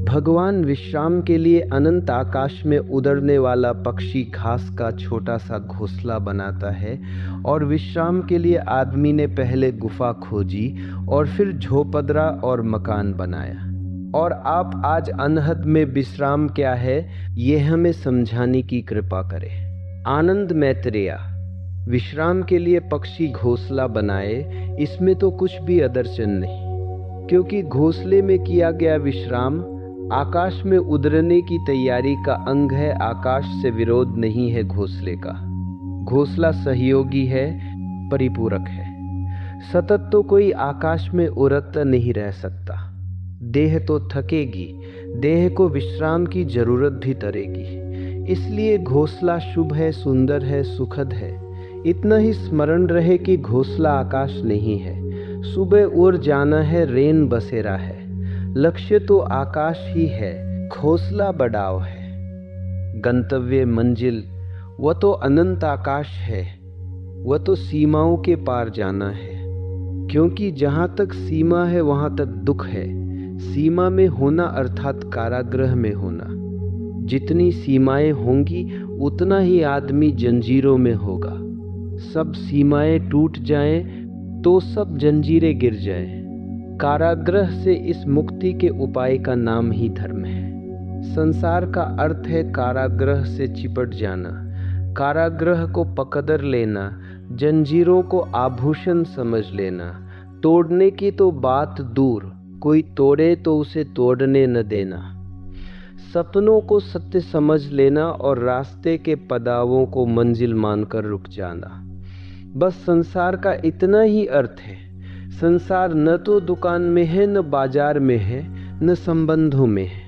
भगवान विश्राम के लिए अनंत आकाश में उड़ने वाला पक्षी घास का छोटा सा घोंसला बनाता है और विश्राम के लिए आदमी ने पहले गुफा खोजी और फिर झोपड़ियाँ और मकान बनाया। और आप आज अनहद में विश्राम क्या है ये हमें समझाने की कृपा करें। आनंद मैत्रेय, विश्राम के लिए पक्षी घोंसला बनाए, इसमें तो कुछ भी अदर्शन नहीं, क्योंकि घोंसले में किया गया विश्राम आकाश में उड़ने की तैयारी का अंग है। आकाश से विरोध नहीं है घोंसले का। घोंसला सहयोगी है, परिपूरक है। सतत तो कोई आकाश में उड़ता नहीं रह सकता। देह तो थकेगी, देह को विश्राम की जरूरत भी तरेगी। इसलिए घोंसला शुभ है, सुंदर है, सुखद है। इतना ही स्मरण रहे कि घोंसला आकाश नहीं है। सुबह उड़ जाना है, रेन बसेरा है। लक्ष्य तो आकाश ही है, घोंसला बढ़ाव है। गंतव्य मंजिल वह तो अनंत आकाश है, वह तो सीमाओं के पार जाना है। क्योंकि जहाँ तक सीमा है वहाँ तक दुख है। सीमा में होना अर्थात कारागृह में होना। जितनी सीमाएं होंगी उतना ही आदमी जंजीरों में होगा। सब सीमाएं टूट जाएं तो सब जंजीरें गिर जाएं। कारागृह से इस मुक्ति के उपाय का नाम ही धर्म है। संसार का अर्थ है कारागृह से चिपट जाना, कारागृह को पकड़ लेना, जंजीरों को आभूषण समझ लेना। तोड़ने की तो बात दूर, कोई तोड़े तो उसे तोड़ने न देना। सपनों को सत्य समझ लेना और रास्ते के पड़ावों को मंजिल मानकर रुक जाना। बस संसार का इतना ही अर्थ है। संसार न तो दुकान में है, न बाजार में है, न संबंधों में है।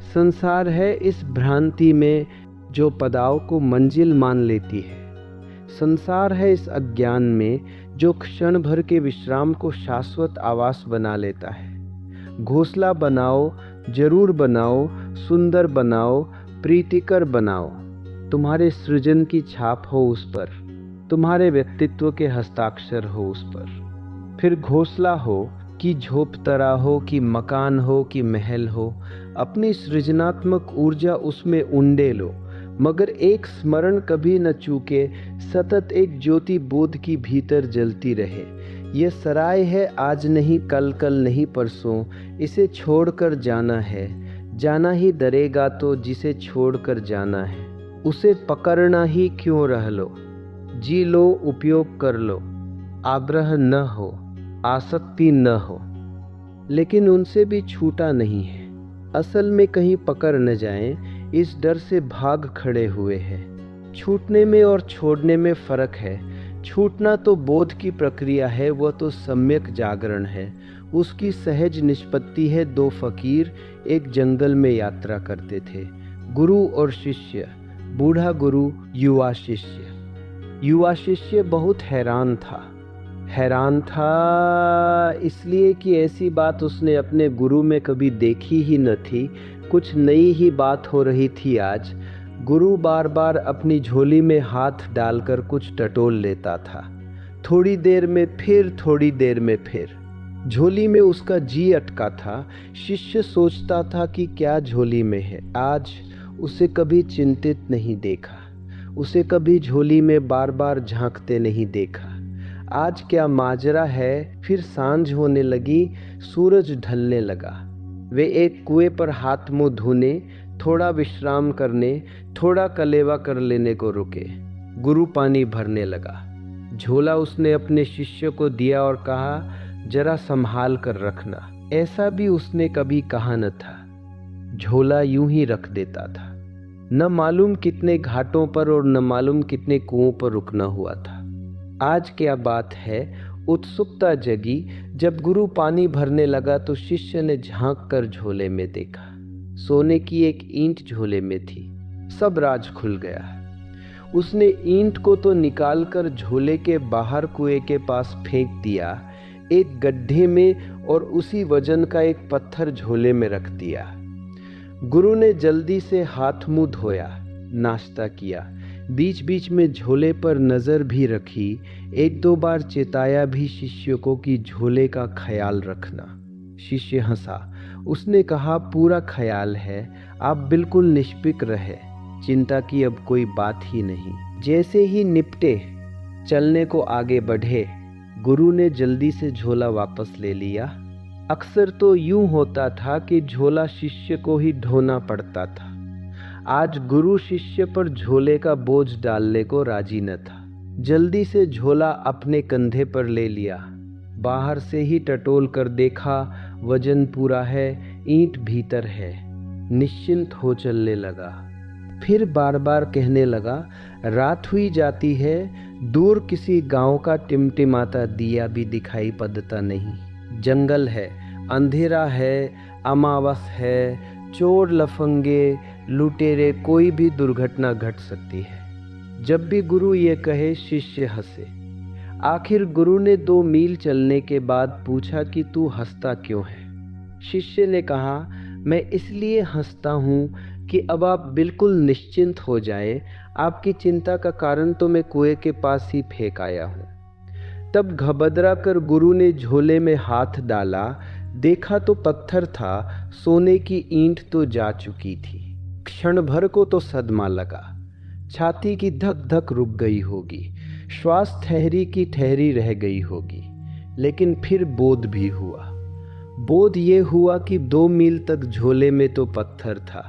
संसार है इस भ्रांति में जो पड़ाव को मंजिल मान लेती है। संसार है इस अज्ञान में जो क्षण भर के विश्राम को शाश्वत आवास बना लेता है। घोंसला बनाओ, जरूर बनाओ, सुंदर बनाओ, प्रीतिकर बनाओ। तुम्हारे सृजन की छाप हो उस पर, तुम्हारे व्यक्तित्व के हस्ताक्षर हो उस पर। फिर घोंसला हो कि झोपड़ा हो कि मकान हो कि महल हो, अपनी सृजनात्मक ऊर्जा उसमें उंडे लो। मगर एक स्मरण कभी न चूके, सतत एक ज्योति बोध की भीतर जलती रहे। यह सराय है, आज नहीं कल, कल नहीं परसों। इसे छोड़कर जाना है, जाना ही डरेगा तो जिसे छोड़कर जाना है। उसे पकड़ना ही क्यों रह लो, जी लो, उपयोग कर लो। आग्रह न हो, आसक्ति न हो, लेकिन उनसे भी छूटा नहीं है। असल में कहीं पकड़ न जाएं, इस डर से भाग खड़े हुए हैं। छूटने में और छोड़ने में फर्क है। छूटना तो बोध की प्रक्रिया है, वह तो सम्यक जागरण है। उसकी सहज निष्पत्ति है। दो फकीर एक जंगल में यात्रा करते थे, गुरु और शिष्य। बूढ़ा गुरु, युवा शिष्य। युवा शिष्य बहुत हैरान था इसलिए कि ऐसी बात उसने अपने गुरु में कभी देखी ही न थी। कुछ नई ही बात हो रही थी आज। गुरु बार बार अपनी झोली में हाथ डालकर कुछ टटोल लेता था। थोड़ी देर में फिर, थोड़ी देर में फिर। झोली में उसका जी अटका था। शिष्य सोचता था कि क्या झोली में है। आज उसे कभी चिंतित नहीं देखा, उसे कभी झोली में बार बार झांकते नहीं देखा। आज क्या माजरा है। फिर सांझ होने लगी, सूरज ढलने लगा। वे एक कुएं पर हाथ मुंह धोने, थोड़ा विश्राम करने, थोड़ा कलेवा कर लेने को रुके। गुरु पानी भरने लगा। झोला उसने अपने शिष्य को दिया और कहा, जरा संभाल कर रखना। ऐसा भी उसने कभी कहा न था। झोला यूं ही रख देता था। न मालूम कितने घाटों पर और न मालूम कितने कुओं पर रुकना हुआ था। आज क्या बात है। उत्सुकता जगी। जब गुरु पानी भरने लगा तो शिष्य ने झांक कर झोले में देखा। सोने की एक ईंट झोले में थी। सब राज खुल गया। उसने ईंट को तो निकालकर झोले के बाहर कुएं के पास फेंक दिया, एक गड्ढे में, और उसी वजन का एक पत्थर झोले में रख दिया। गुरु ने जल्दी से हाथ मुंह धोया, नाश्ता किया, बीच बीच में झोले पर नजर भी रखी। एक दो बार चेताया भी शिष्य को कि झोले का ख्याल रखना। शिष्य हंसा। उसने कहा, पूरा ख्याल है, आप बिल्कुल निष्फिक्र रहे, चिंता की अब कोई बात ही नहीं। जैसे ही निपटे चलने को आगे बढ़े, गुरु ने जल्दी से झोला वापस ले लिया। अक्सर तो यूं होता था कि झोला शिष्य को ही ढोना पड़ता था। आज गुरु शिष्य पर झोले का बोझ डालने को राजी न था। जल्दी से झोला अपने कंधे पर ले लिया। बाहर से ही टटोल कर देखा, वजन पूरा है, ईंट भीतर है। निश्चिंत हो चलने लगा। फिर बार बार कहने लगा, रात हुई जाती है, दूर किसी गांव का टिमटिमाता दिया भी दिखाई पड़ता नहीं। जंगल है, अंधेरा है, अमावस है, चोर लफंगे लुटेरे, कोई भी दुर्घटना घट सकती है। जब भी गुरु ये कहे, शिष्य हंसे। आखिर गुरु ने 2 मील चलने के बाद पूछा कि तू हंसता क्यों है? शिष्य ने कहा, मैं इसलिए हंसता हूँ कि अब आप बिल्कुल निश्चिंत हो जाए। आपकी चिंता का कारण तो मैं कुएं के पास ही फेंक आया हूँ। तब घबरा कर गुरु ने झोले में हाथ डाला। देखा तो पत्थर था, सोने की ईंट तो जा चुकी थी। क्षण भर को तो सदमा लगा। छाती की धक धक रुक गई होगी, श्वास ठहरी की ठहरी रह गई होगी। लेकिन फिर बोध भी हुआ। बोध ये हुआ कि 2 मील तक झोले में तो पत्थर था,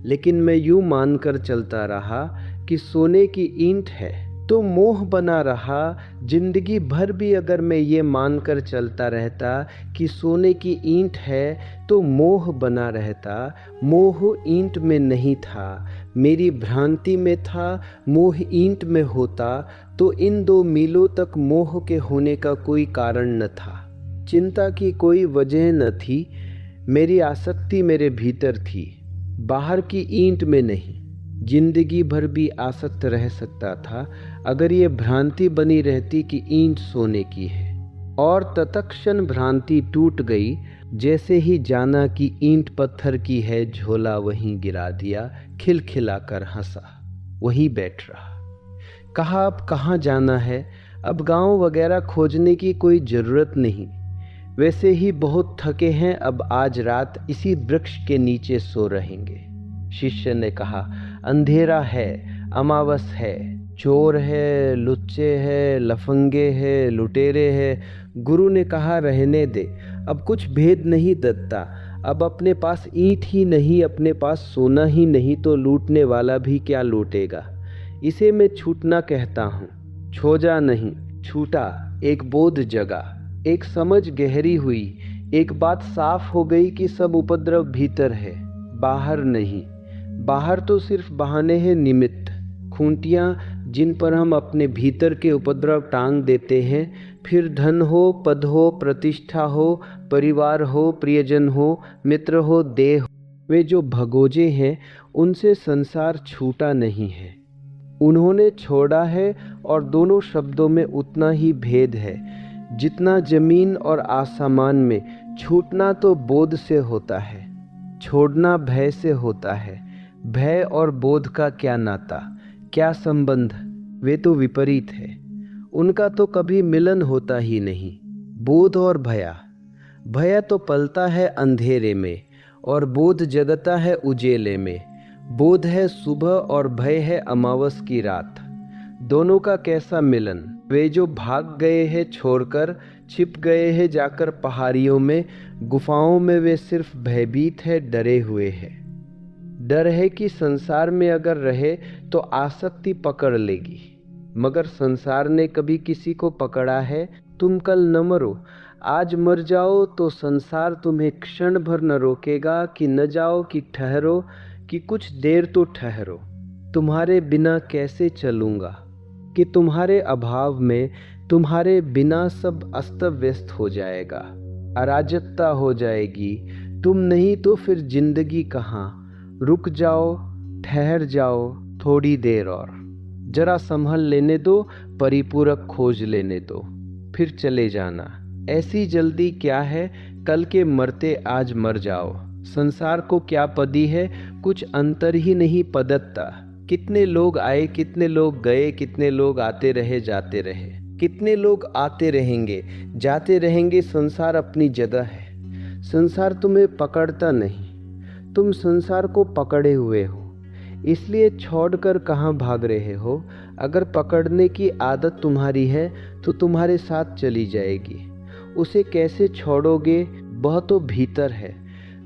लेकिन मैं यूं मानकर चलता रहा कि सोने की ईंट है, तो मोह बना रहा। जिंदगी भर भी अगर मैं ये मानकर चलता रहता कि सोने की ईंट है, तो मोह बना रहता। मोह ईंट में नहीं था, मेरी भ्रांति में था। मोह ईंट में होता तो इन 2 मीलों तक मोह के होने का कोई कारण न था। चिंता की कोई वजह न थी। मेरी आसक्ति मेरे भीतर थी, बाहर की ईंट में नहीं। जिंदगी भर भी आसक्त रह सकता था अगर ये भ्रांति बनी रहती कि ईंट सोने की है। और तत्क्षण भ्रांति टूट गई। जैसे ही जाना कि ईंट पत्थर की है, झोला वहीं गिरा दिया। खिलखिला कर हंसा, वहीं बैठ रहा। कहा, अब कहाँ जाना है? अब गांव वगैरह खोजने की कोई ज़रूरत नहीं। वैसे ही बहुत थके हैं, अब आज रात इसी वृक्ष के नीचे सो रहेंगे। शिष्य ने कहा, अंधेरा है, अमावस है, चोर है, लुच्चे है, लफंगे है, लुटेरे है। गुरु ने कहा, रहने दे, अब कुछ भेद नहीं दत्ता। अब अपने पास ईंट ही नहीं, अपने पास सोना ही नहीं, तो लूटने वाला भी क्या लूटेगा। इसे मैं छूटना कहता हूँ। छोजा नहीं, छूटा। एक बोध जगा, एक समझ गहरी हुई। एक बात साफ हो गई कि सब उपद्रव भीतर है, बाहर नहीं। बाहर तो सिर्फ बहाने हैं, निमित्त, खूंटियाँ जिन पर हम अपने भीतर के उपद्रव टांग देते हैं। फिर धन हो, पद हो, प्रतिष्ठा हो, परिवार हो, प्रियजन हो, मित्र हो, देह हो, वे जो भगोजे हैं, उनसे संसार छूटा नहीं है। उन्होंने छोड़ा है। और दोनों शब्दों में उतना ही भेद है जितना जमीन और आसमान में। छूटना तो बोध से होता है, छोड़ना भय से होता है। भय और बोध का क्या नाता, क्या संबंध? वे तो विपरीत है, उनका तो कभी मिलन होता ही नहीं। बोध और भया, भय तो पलता है अंधेरे में और बोध जगता है उजेले में। बोध है सुबह और भय है अमावस की रात। दोनों का कैसा मिलन? वे जो भाग गए हैं छोड़कर, छिप गए हैं जाकर पहाड़ियों में, गुफाओं में, वे सिर्फ भयभीत है, डरे हुए हैं। डर है कि संसार में अगर रहे तो आसक्ति पकड़ लेगी। मगर संसार ने कभी किसी को पकड़ा है? तुम कल न मरो, आज मर जाओ तो संसार तुम्हें क्षण भर न रोकेगा कि न जाओ, कि ठहरो, कि कुछ देर तो ठहरो। तुम्हारे बिना कैसे चलूँगा, कि तुम्हारे अभाव में, तुम्हारे बिना सब अस्त व्यस्त हो जाएगा, अराजकता हो जाएगी। तुम नहीं तो फिर जिंदगी कहाँ? रुक जाओ, ठहर जाओ थोड़ी देर और, जरा संभल लेने दो, परिपूरक खोज लेने दो, फिर चले जाना। ऐसी जल्दी क्या है? कल के मरते आज मर जाओ। संसार को क्या पदी है? कुछ अंतर ही नहीं पदत्ता। कितने लोग आए, कितने लोग गए, कितने लोग आते रहे जाते रहे, कितने लोग आते रहेंगे जाते रहेंगे। संसार अपनी जगह है, संसार तुम्हें पकड़ता नहीं, तुम संसार को पकड़े हुए हो। इसलिए छोड़कर कहाँ भाग रहे हो? अगर पकड़ने की आदत तुम्हारी है तो तुम्हारे साथ चली जाएगी। उसे कैसे छोड़ोगे? वह तो भीतर है।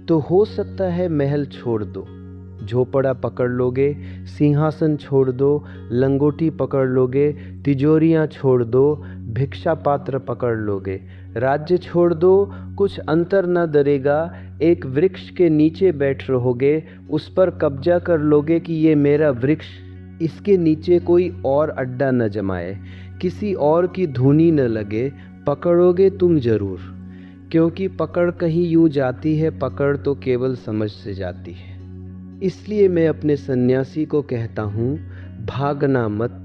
तो हो सकता है महल छोड़ दो, झोपड़ा पकड़ लोगे, सिंहासन छोड़ दो, लंगोटी पकड़ लोगे, तिजोरियां छोड़ दो, भिक्षा पात्र पकड़ लोगे, राज्य छोड़ दो, कुछ अंतर न डरेगा। एक वृक्ष के नीचे बैठ रहोगे, उस पर कब्जा कर लोगे कि ये मेरा वृक्ष, इसके नीचे कोई और अड्डा न जमाए, किसी और की धूनी न लगे। पकड़ोगे तुम जरूर, क्योंकि पकड़ कहीं यूं जाती है, पकड़ तो केवल समझ से जाती है। इसलिए मैं अपने सन्यासी को कहता हूँ, भागना मत।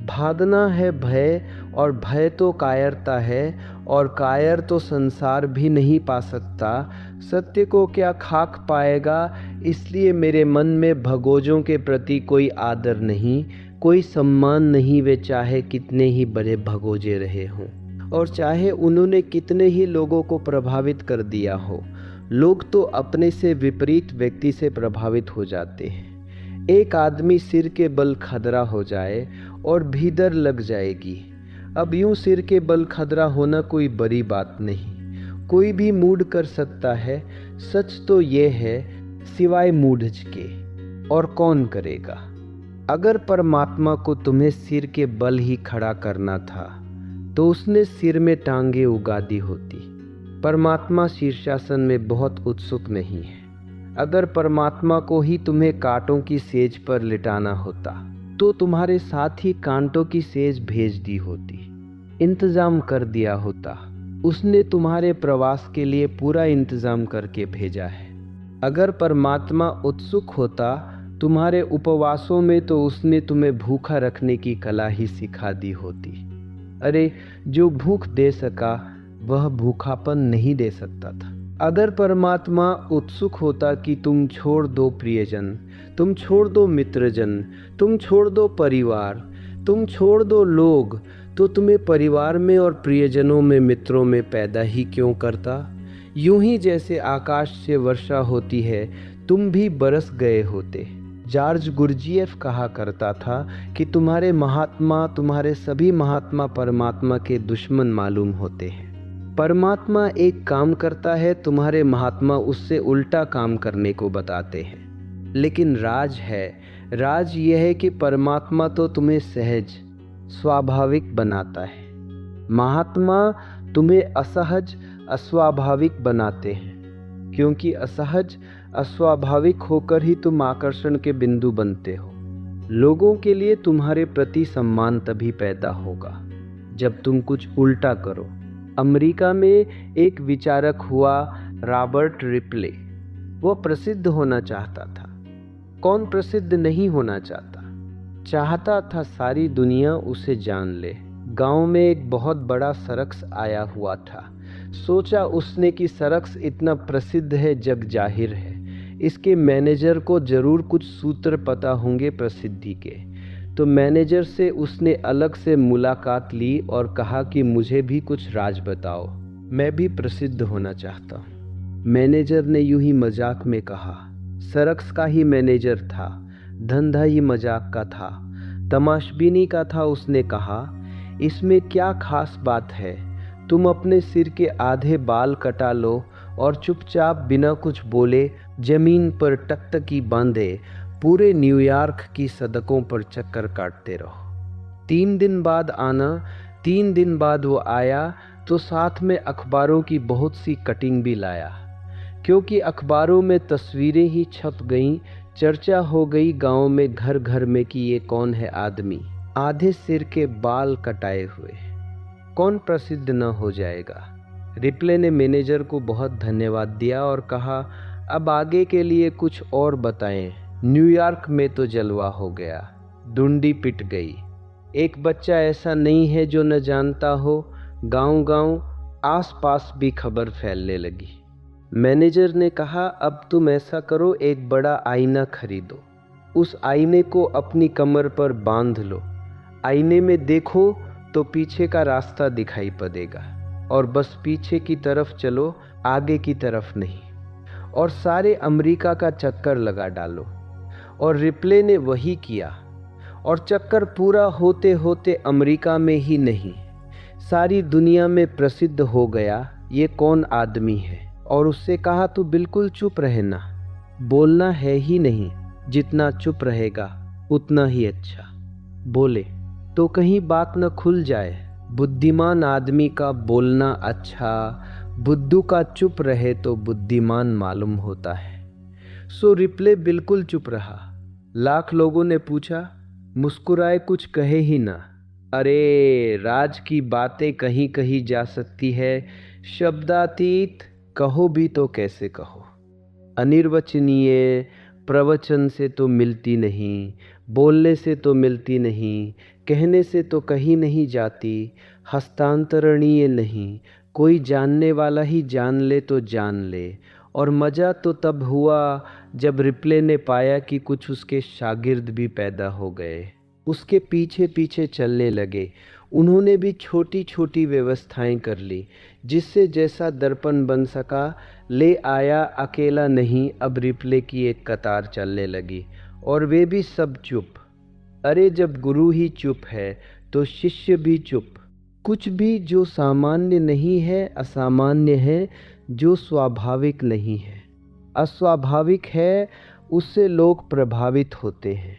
भागना है भय, और भय तो कायरता है, और कायर तो संसार भी नहीं पा सकता। सत्य को क्या खाक पाएगा? इसलिए मेरे मन में भगोजों के प्रति कोई आदर नहीं, कोई सम्मान नहीं। वे चाहे कितने ही बड़े भगोजे रहे हों, और चाहे उन्होंने कितने ही लोगों को प्रभावित कर दिया हो। लोग तो अपने से विपरीत व्यक्ति से प्रभावित हो जाते हैं। एक आदमी सिर के बल खदरा हो जाए और भीतर लग जाएगी। अब यूं सिर के बल खदरा होना कोई बड़ी बात नहीं, कोई भी मूड कर सकता है। सच तो ये है, सिवाय मूढ़ के और कौन करेगा? अगर परमात्मा को तुम्हें सिर के बल ही खड़ा करना था तो उसने सिर में टांगे उगा दी होती। परमात्मा शीर्षासन में बहुत उत्सुक नहीं है। अगर परमात्मा को ही तुम्हें कांटों की सेज पर लिटाना होता तो तुम्हारे साथ ही कांटों की सेज भेज दी होती, इंतजाम कर दिया होता। उसने तुम्हारे प्रवास के लिए पूरा इंतजाम करके भेजा है। अगर परमात्मा उत्सुक होता तुम्हारे उपवासों में तो उसने तुम्हें भूखा रखने की कला ही सिखा दी होती। अरे, जो भूख दे सका वह भूखापन नहीं दे सकता था। अगर परमात्मा उत्सुक होता कि तुम छोड़ दो प्रियजन, तुम छोड़ दो मित्रजन, तुम छोड़ दो परिवार, तुम छोड़ दो लोग, तो तुम्हें परिवार में और प्रियजनों में, मित्रों में पैदा ही क्यों करता? यूं ही जैसे आकाश से वर्षा होती है, तुम भी बरस गए होते। जॉर्ज गुरजिएफ कहा करता था कि तुम्हारे महात्मा, तुम्हारे सभी महात्मा परमात्मा के दुश्मन मालूम होते हैं। परमात्मा एक काम करता है, तुम्हारे महात्मा उससे उल्टा काम करने को बताते हैं। लेकिन राज है, राज यह है कि परमात्मा तो तुम्हें सहज, स्वाभाविक बनाता है। महात्मा तुम्हें असहज, अस्वाभाविक बनाते हैं, क्योंकि असहज, अस्वाभाविक होकर ही तुम आकर्षण के बिंदु बनते हो। लोगों के लिए तुम्हारे प्रति सम्मान तभी पैदा होगा जब तुम कुछ उल्टा करो। अमेरिका में एक विचारक हुआ, रॉबर्ट रिपले। वह प्रसिद्ध होना चाहता था। कौन प्रसिद्ध नहीं होना चाहता? चाहता था सारी दुनिया उसे जान ले। गांव में एक बहुत बड़ा सर्कस आया हुआ था। सोचा उसने कि सर्कस इतना प्रसिद्ध है, जग जाहिर है, इसके मैनेजर को जरूर कुछ सूत्र पता होंगे प्रसिद्धि के। तो मैनेजर से उसने अलग से मुलाकात ली और कहा कि मुझे भी कुछ राज बताओ, मैं भी प्रसिद्ध होना चाहता हूँ। मैनेजर ने यूं ही मजाक में कहा। सर्कस का ही मैनेजर था, धंधा ही मजाक का था, तमाशबीनी का था। उसने कहा, इसमें क्या खास बात है? तुम अपने सिर के आधे बाल कटा लो और चुपचाप बिना कुछ बोले जमीन पर टकटकी बांधे पूरे न्यूयॉर्क की सड़कों पर चक्कर काटते रहो। 3 दिन बाद आना। 3 दिन बाद वो आया तो साथ में अखबारों की बहुत सी कटिंग भी लाया, क्योंकि अखबारों में तस्वीरें ही छप गईं। चर्चा हो गई गांव में, घर घर में कि ये कौन है आदमी, आधे सिर के बाल कटाए हुए, कौन प्रसिद्ध न हो जाएगा। रिप्ले ने मैनेजर को बहुत धन्यवाद दिया और कहा, अब आगे के लिए कुछ और बताएं। न्यूयॉर्क में तो जलवा हो गया, डुंडी पिट गई। एक बच्चा ऐसा नहीं है जो न जानता हो। गांव-गांव, आस-पास भी खबर फैलने लगी। मैनेजर ने कहा, अब तुम ऐसा करो, एक बड़ा आईना खरीदो, उस आईने को अपनी कमर पर बांध लो, आईने में देखो तो पीछे का रास्ता दिखाई पड़ेगा और बस पीछे की तरफ चलो, आगे की तरफ नहीं। और सारे अमेरिका का चक्कर लगा डालो। और रिप्ले ने वही किया। और चक्कर पूरा होते होते अमेरिका में ही नहीं, सारी दुनिया में प्रसिद्ध हो गया ये कौन आदमी है। और उससे कहा तो बिल्कुल चुप रहना, बोलना है ही नहीं, जितना चुप रहेगा उतना ही अच्छा। बोले तो कहीं बात न खुल जाए। बुद्धिमान आदमी का बोलना अच्छा, बुद्धू का चुप रहे तो बुद्धिमान मालूम होता है। सो रिप्ले बिल्कुल चुप रहा। लाख लोगों ने पूछा, मुस्कुराए, कुछ कहे ही ना। अरे राज की बातें कहीं कहीं जा सकती है, शब्दातीत कहो भी तो कैसे कहो। अनिर्वचनीय प्रवचन से तो मिलती नहीं, बोलने से तो मिलती नहीं, कहने से तो कहीं नहीं जाती, हस्तांतरणीय नहीं, कोई जानने वाला ही जान ले तो जान ले। और मज़ा तो तब हुआ जब रिप्ले ने पाया कि कुछ उसके शागिर्द भी पैदा हो गए, उसके पीछे पीछे चलने लगे। उन्होंने भी छोटी छोटी व्यवस्थाएं कर ली, जिससे जैसा दर्पण बन सका ले आया। अकेला नहीं, अब रिप्ले की एक कतार चलने लगी और वे भी सब चुप। अरे जब गुरु ही चुप है तो शिष्य भी चुप। कुछ भी जो सामान्य नहीं है असामान्य है, जो स्वाभाविक नहीं है अस्वाभाविक है, उससे लोग प्रभावित होते हैं।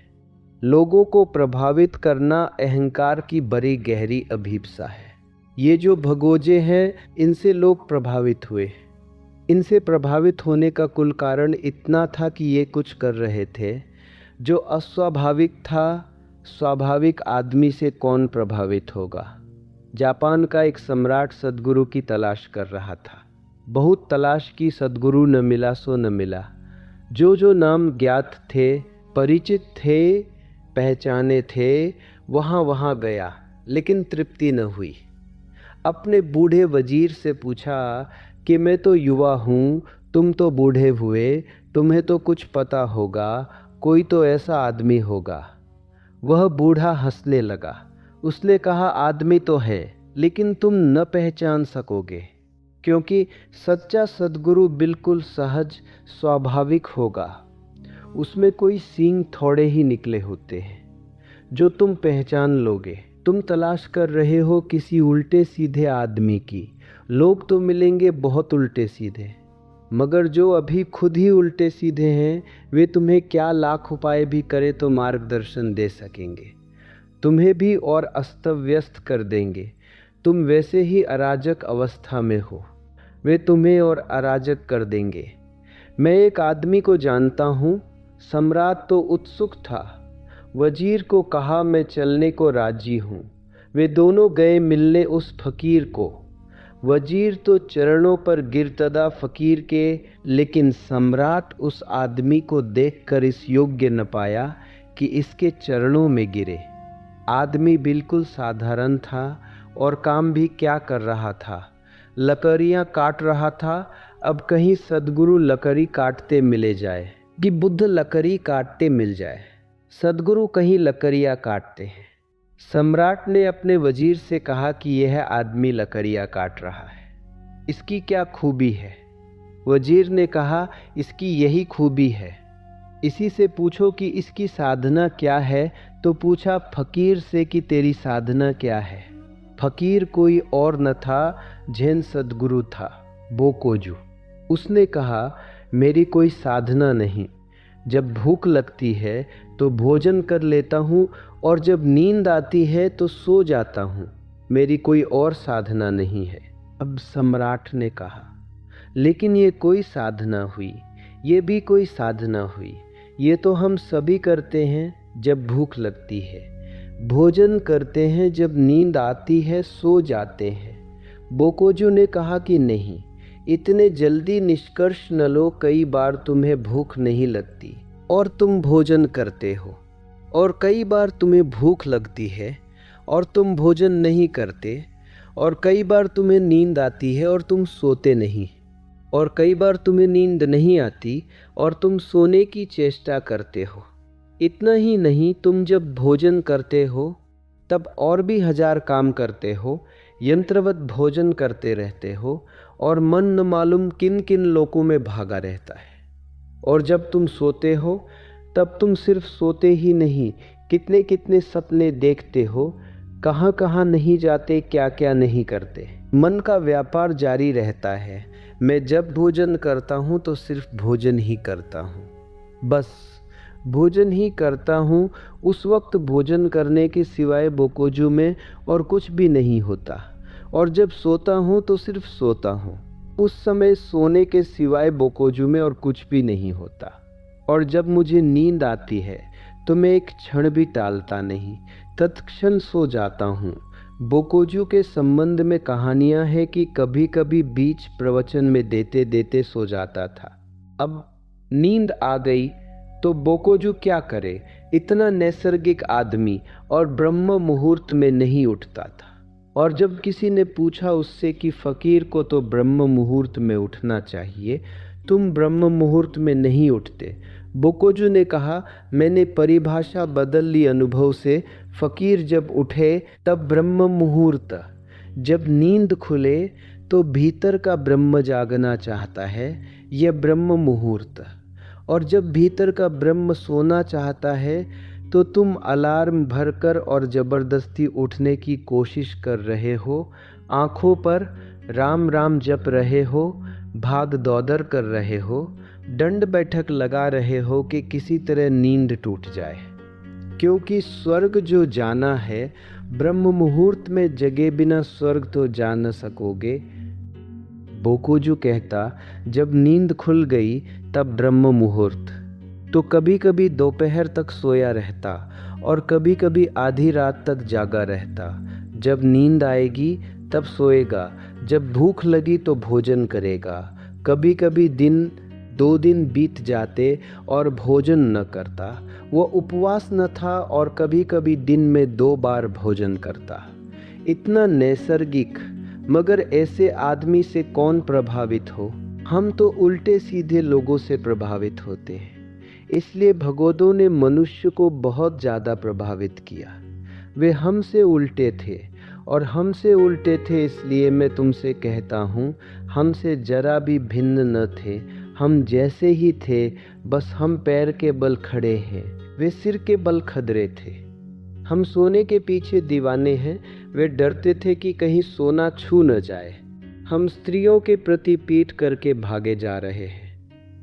लोगों को प्रभावित करना अहंकार की बड़ी गहरी अभिप्सा है। ये जो भगोजे हैं, इनसे लोग प्रभावित हुए। इनसे प्रभावित होने का कुल कारण इतना था कि ये कुछ कर रहे थे जो अस्वाभाविक था। स्वाभाविक आदमी से कौन प्रभावित होगा। जापान का एक सम्राट सद्गुरु की तलाश कर रहा था। बहुत तलाश की, सद्गुरु न मिला सो न मिला। जो जो नाम ज्ञात थे, परिचित थे, पहचाने थे, वहाँ वहाँ गया, लेकिन तृप्ति न हुई। अपने बूढ़े वजीर से पूछा कि मैं तो युवा हूँ, तुम तो बूढ़े हुए, तुम्हें तो कुछ पता होगा, कोई तो ऐसा आदमी होगा। वह बूढ़ा हंसने लगा। उसने कहा, आदमी तो है, लेकिन तुम न पहचान सकोगे, क्योंकि सच्चा सद्गुरु बिल्कुल सहज स्वाभाविक होगा। उसमें कोई सींग थोड़े ही निकले होते हैं जो तुम पहचान लोगे। तुम तलाश कर रहे हो किसी उल्टे सीधे आदमी की। लोग तो मिलेंगे बहुत उल्टे सीधे, मगर जो अभी खुद ही उल्टे सीधे हैं, वे तुम्हें क्या लाख उपाय भी करे तो मार्गदर्शन दे सकेंगे। तुम्हें भी और अस्त व्यस्त कर देंगे। तुम वैसे ही अराजक अवस्था में हो, वे तुम्हें और अराजक कर देंगे। मैं एक आदमी को जानता हूँ। सम्राट तो उत्सुक था। वजीर को कहा, मैं चलने को राजी हूँ। वे दोनों गए मिलने उस फकीर को। वजीर तो चरणों पर गिरतदा फकीर के, लेकिन सम्राट उस आदमी को देखकर इस योग्य न पाया कि इसके चरणों में गिरे। आदमी बिल्कुल साधारण था और काम भी क्या कर रहा था, लकड़ियाँ काट रहा था। अब कहीं सद्गुरु लकड़ी काटते मिले जाए कि बुद्ध लकड़ी काटते मिल जाए। सद्गुरु कहीं लकड़ियाँ काटते हैं। सम्राट ने अपने वजीर से कहा कि यह आदमी लकड़ियाँ काट रहा है, इसकी क्या खूबी है। वजीर ने कहा, इसकी यही खूबी है, इसी से पूछो कि इसकी साधना क्या है। तो पूछा फकीर से कि तेरी साधना क्या है। फकीर कोई और न था, जैन सद्गुरु था, बोकोजू। उसने कहा, मेरी कोई साधना नहीं। जब भूख लगती है तो भोजन कर लेता हूँ, और जब नींद आती है तो सो जाता हूँ। मेरी कोई और साधना नहीं है। अब सम्राट ने कहा, लेकिन ये कोई साधना हुई, ये भी कोई साधना हुई। ये तो हम सभी करते हैं जब भूख लगती है, भोजन करते हैं, जब नींद आती है सो जाते हैं। बोकोजू ने कहा कि नहीं, इतने जल्दी निष्कर्ष न लो। कई बार तुम्हें भूख नहीं लगती और तुम भोजन करते हो, और कई बार तुम्हें भूख लगती है और तुम भोजन नहीं करते, और कई बार तुम्हें नींद आती है और तुम सोते नहीं, और कई बार तुम्हें नींद नहीं आती और तुम सोने की चेष्टा करते हो। इतना ही नहीं, तुम जब भोजन करते हो तब और भी 1000 काम करते हो, यंत्रवत भोजन करते रहते हो, और मन न मालूम किन किन लोकों में भागा रहता है। और जब तुम सोते हो तब तुम सिर्फ सोते ही नहीं, कितने कितने सपने देखते हो, कहाँ कहाँ नहीं जाते, क्या क्या नहीं करते। मन का व्यापार जारी रहता है। मैं जब भोजन करता हूँ तो सिर्फ भोजन ही करता हूँ, बस भोजन ही करता हूँ। उस वक्त भोजन करने के सिवाय बोकोजू में और कुछ भी नहीं होता। और जब सोता हूँ तो सिर्फ सोता हूँ, उस समय सोने के सिवाय बोकोजू में और कुछ भी नहीं होता। और जब मुझे नींद आती है तो मैं एक क्षण भी टालता नहीं, तत्क्षण सो जाता हूँ। बोकोजू के संबंध में कहानियाँ हैं कि कभी कभी बीच प्रवचन में देते देते सो जाता था। अब नींद आ गई तो बोकोजू क्या करे, इतना नैसर्गिक आदमी, और ब्रह्म मुहूर्त में नहीं उठता था। और जब किसी ने पूछा उससे कि फ़कीर को तो ब्रह्म मुहूर्त में उठना चाहिए, तुम ब्रह्म मुहूर्त में नहीं उठते, बोकोजू ने कहा, मैंने परिभाषा बदल ली अनुभव से। फ़कीर जब उठे तब ब्रह्म मुहूर्त, जब नींद खुले तो भीतर का ब्रह्म जागना चाहता है, यह ब्रह्म मुहूर्त। और जब भीतर का ब्रह्म सोना चाहता है तो तुम अलार्म भरकर और ज़बरदस्ती उठने की कोशिश कर रहे हो, आँखों पर राम राम जप रहे हो, भाग दौड़ कर रहे हो, दंड बैठक लगा रहे हो कि किसी तरह नींद टूट जाए। क्योंकि स्वर्ग जो जाना है, ब्रह्म मुहूर्त में जगे बिना स्वर्ग तो जा न सकोगे। बोकोजू कहता, जब नींद खुल गई तब ब्रह्म मुहूर्त। तो कभी कभी दोपहर तक सोया रहता और कभी कभी आधी रात तक जागा रहता। जब नींद आएगी तब सोएगा, जब भूख लगी तो भोजन करेगा। कभी कभी दिन 2 दिन बीत जाते और भोजन न करता, वो उपवास न था, और कभी कभी दिन में 2 बार भोजन करता। इतना नैसर्गिक, मगर ऐसे आदमी से कौन प्रभावित हो? हम तो उल्टे सीधे लोगों से प्रभावित होते हैं। इसलिए भगोदो ने मनुष्य को बहुत ज़्यादा प्रभावित किया। वे हमसे उल्टे थे, और हमसे उल्टे थे इसलिए मैं तुमसे कहता हूँ, हमसे जरा भी भिन्न न थे। हम जैसे ही थे, बस हम पैर के बल खड़े हैं, वे सिर के बल खदरे थे। हम सोने के पीछे दीवाने हैं, वे डरते थे कि कहीं सोना छू न जाए। हम स्त्रियों के प्रति पीठ करके भागे जा रहे हैं,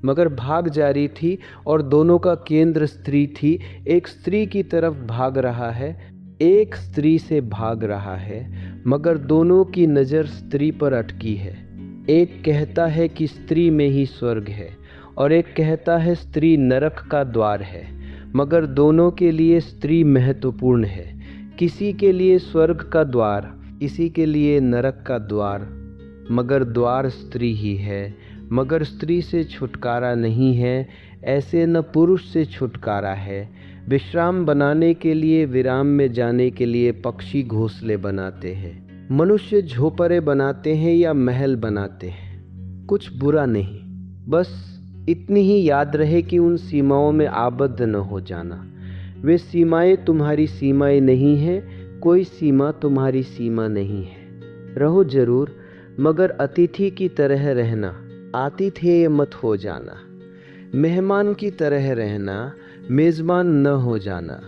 मगर भाग जारी थी और दोनों का केंद्र स्त्री थी। एक स्त्री की तरफ भाग रहा है, एक स्त्री से भाग रहा है, मगर दोनों की नज़र स्त्री पर अटकी है। एक कहता है कि स्त्री में ही स्वर्ग है, और एक कहता है स्त्री नरक का द्वार है, मगर दोनों के लिए स्त्री महत्वपूर्ण है। किसी के लिए स्वर्ग का द्वार, किसी के लिए नरक का द्वार, मगर द्वार स्त्री ही है। मगर स्त्री से छुटकारा नहीं है, ऐसे न पुरुष से छुटकारा है। विश्राम बनाने के लिए, विराम में जाने के लिए पक्षी घोंसले बनाते हैं, मनुष्य झोपड़े बनाते हैं या महल बनाते हैं। कुछ बुरा नहीं, बस इतनी ही याद रहे कि उन सीमाओं में आबद्ध न हो जाना। वे सीमाएं तुम्हारी सीमाएं नहीं हैं, कोई सीमा तुम्हारी सीमा नहीं है। रहो जरूर, मगर अतिथि की तरह रहना, आतिथेय मत हो जाना। मेहमान की तरह रहना, मेज़बान न हो जाना।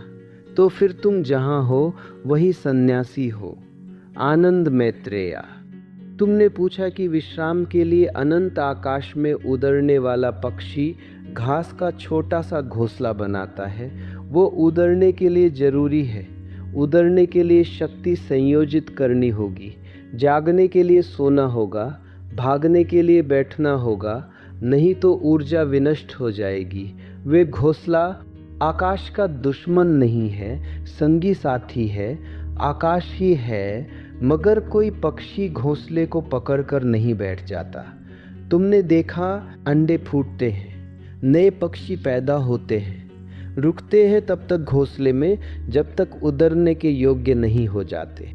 तो फिर तुम जहाँ हो वही सन्यासी हो। आनंद मैत्रेया। तुमने पूछा कि विश्राम के लिए अनंत आकाश में उड़ने वाला पक्षी घास का छोटा सा घोंसला बनाता है। वो उड़ने के लिए ज़रूरी है। उड़ने के लिए शक्ति संयोजित करनी होगी, जागने के लिए सोना होगा, भागने के लिए बैठना होगा, नहीं तो ऊर्जा विनष्ट हो जाएगी। वे घोंसला आकाश का दुश्मन नहीं है, संगी साथी है। आकाश ही है, मगर कोई पक्षी घोंसले को पकड़कर नहीं बैठ जाता। तुमने देखा, अंडे फूटते हैं, नए पक्षी पैदा होते हैं, रुकते हैं तब तक घोंसले में जब तक उड़ने के योग्य नहीं हो जाते।